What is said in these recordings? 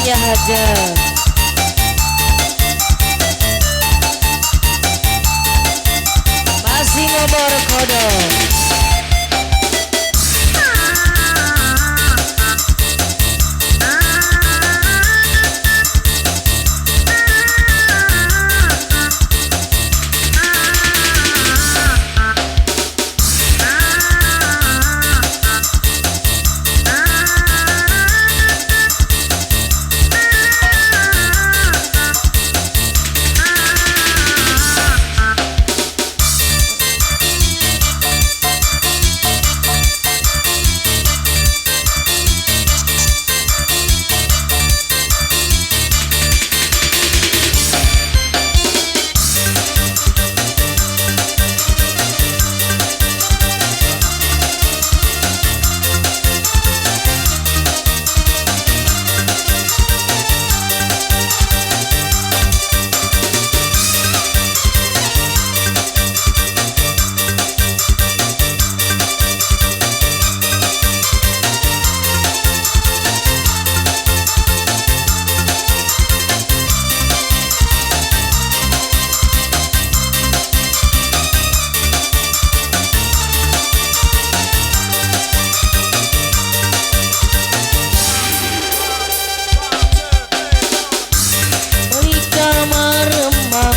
ya hajar masih ngobor kodok.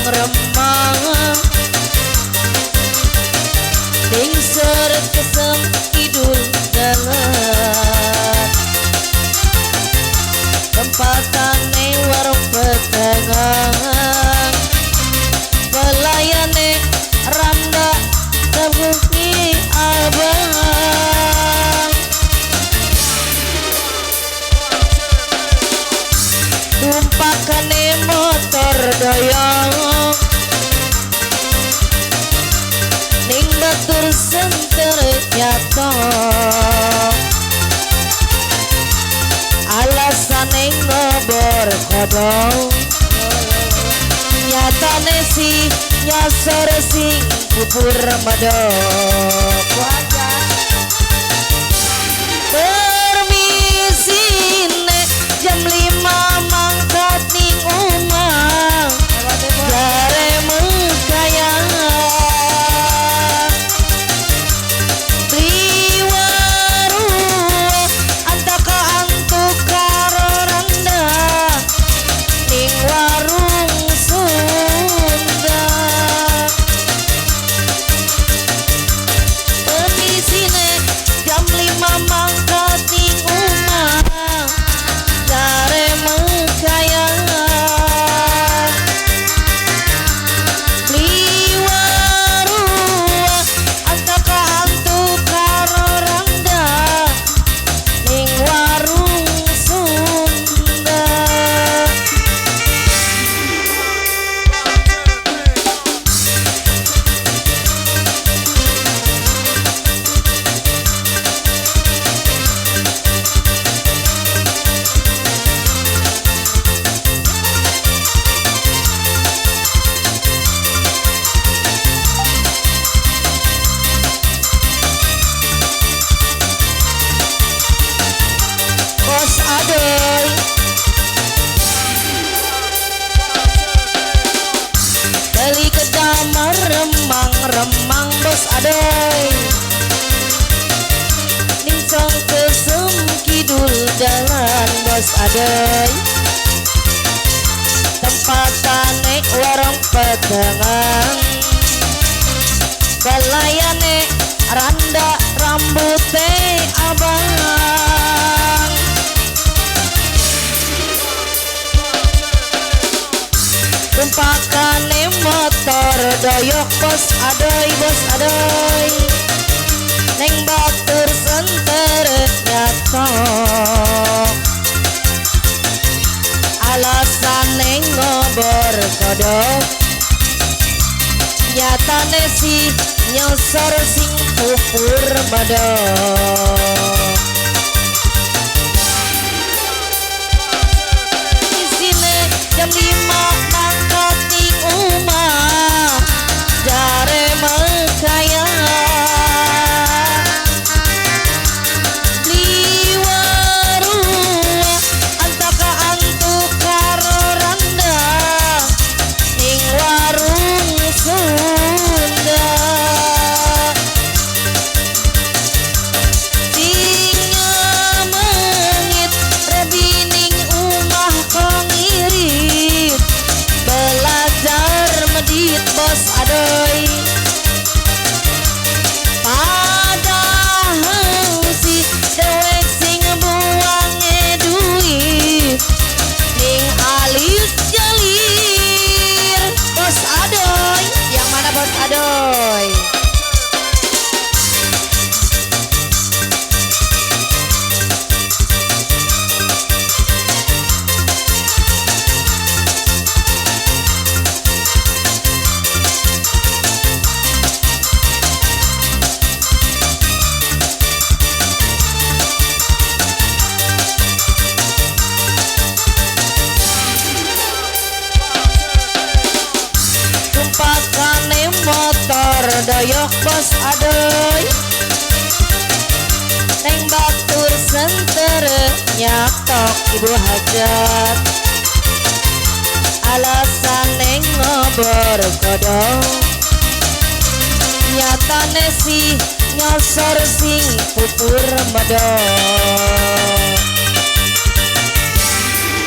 Remang ding seret kesem idul dalan tempatane warung pedagang pelayane randa terbukti abang tumpakane motor doyong ning batur senter nyato alasane ngobor kodong nyatane si nyasor sing bubur medok permisi nek jam 5 mangkat ning omah jare mekaya beli kedamar remang-remang bos adoy ningsong kesem kidul dalan bos adoy tempatane warung pedagang pelayane randa rambute abang tumpakane motor doyok bos adoy neng batur senter nyato alasane ngobor kodok nyatane si nyosor sing pupur medok isine jam 5 mangkat ning omah jare mekaya liwaru antaka antu sok bos adoy neng batur sentere nyatok ibu hajat alasan neng ngobor kodong nyatane si nyosor sing pupur medok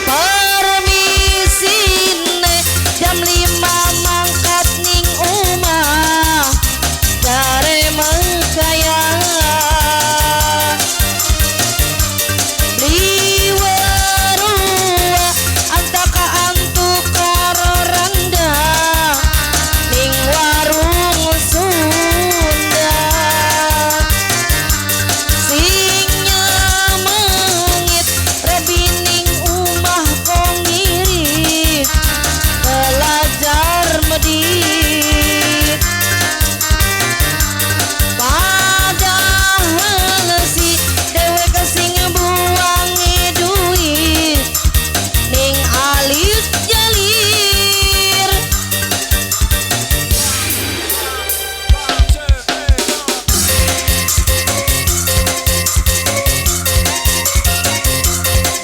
permisine jam 5 mangkat ning umah jare mengkaya beli warua antaka antu karo randa ning warung Sunda sing nyamengit rebining umah kong ngirit belajar medit padahal si dewek sing buangi duit ning alis jalir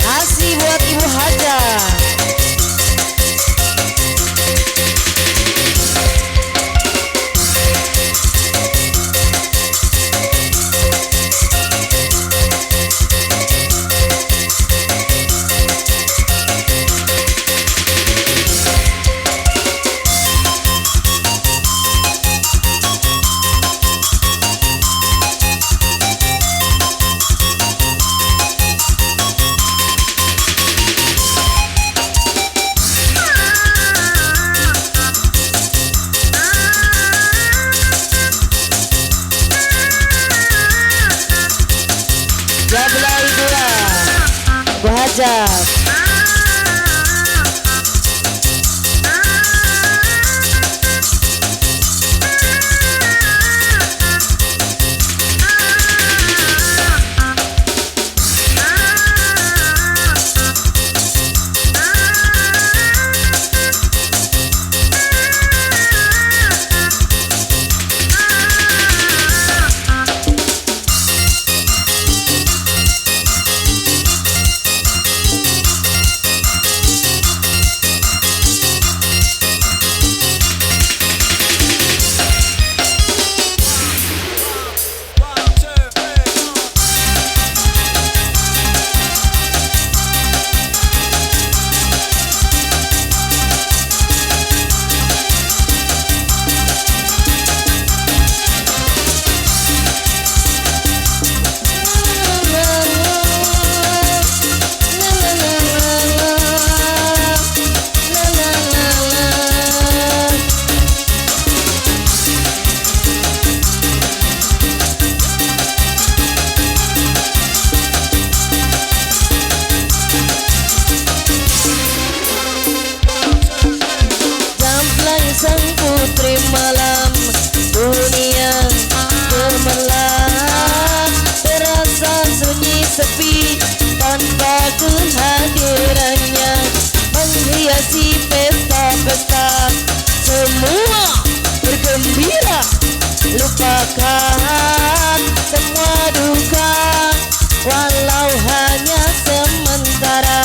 nasi buat ibu hajat jablay dua ibu hajat sang putri malam dunia gemerlap terasa sunyi sepi tanpa kehadirannya menghiasi pesta-pesta semua bergembira lupakan semua duka walau hanya sementara.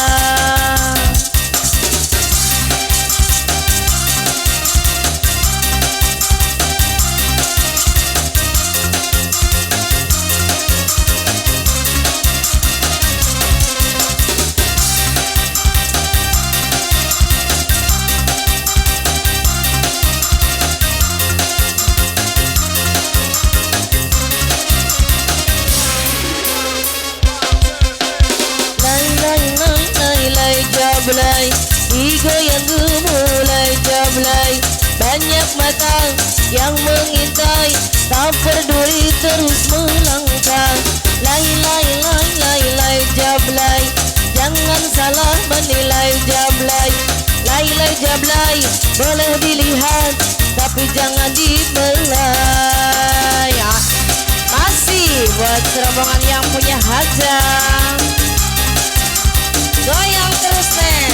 Jablay, digoyang gemulai jablay, banyak mata yang mengintai, tak peduli terus melangkah. Lai lai lai lai lai jablay, jangan salah menilai jablay. Lai lai jablay, boleh dilihat tapi jangan dibelai. Masih buat rombongan yang punya hajat, goyang terus nih.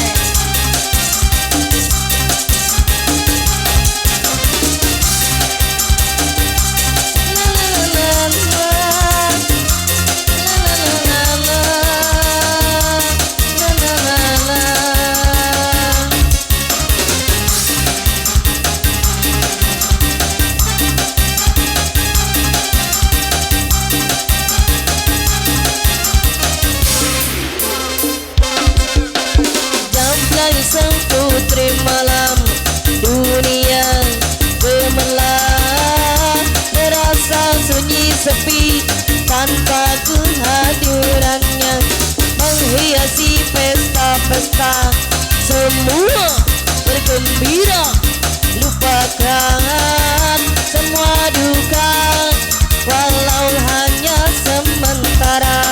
sang putri malam dunia gemerlap, terasa sunyi sepi tanpa kehadirannya, menghiasi pesta-pesta semua bergembira, lupakan semua duka walau hanya sementara.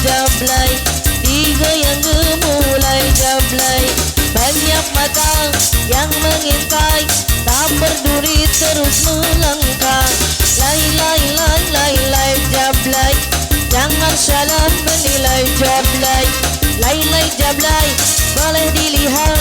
Jablay, digoyang gemulai jablay, banyak mata yang mengintai, tak berduri terus melangkah. Lay jablay, jangan salah menilai jablay. Lay jablay, boleh dilihat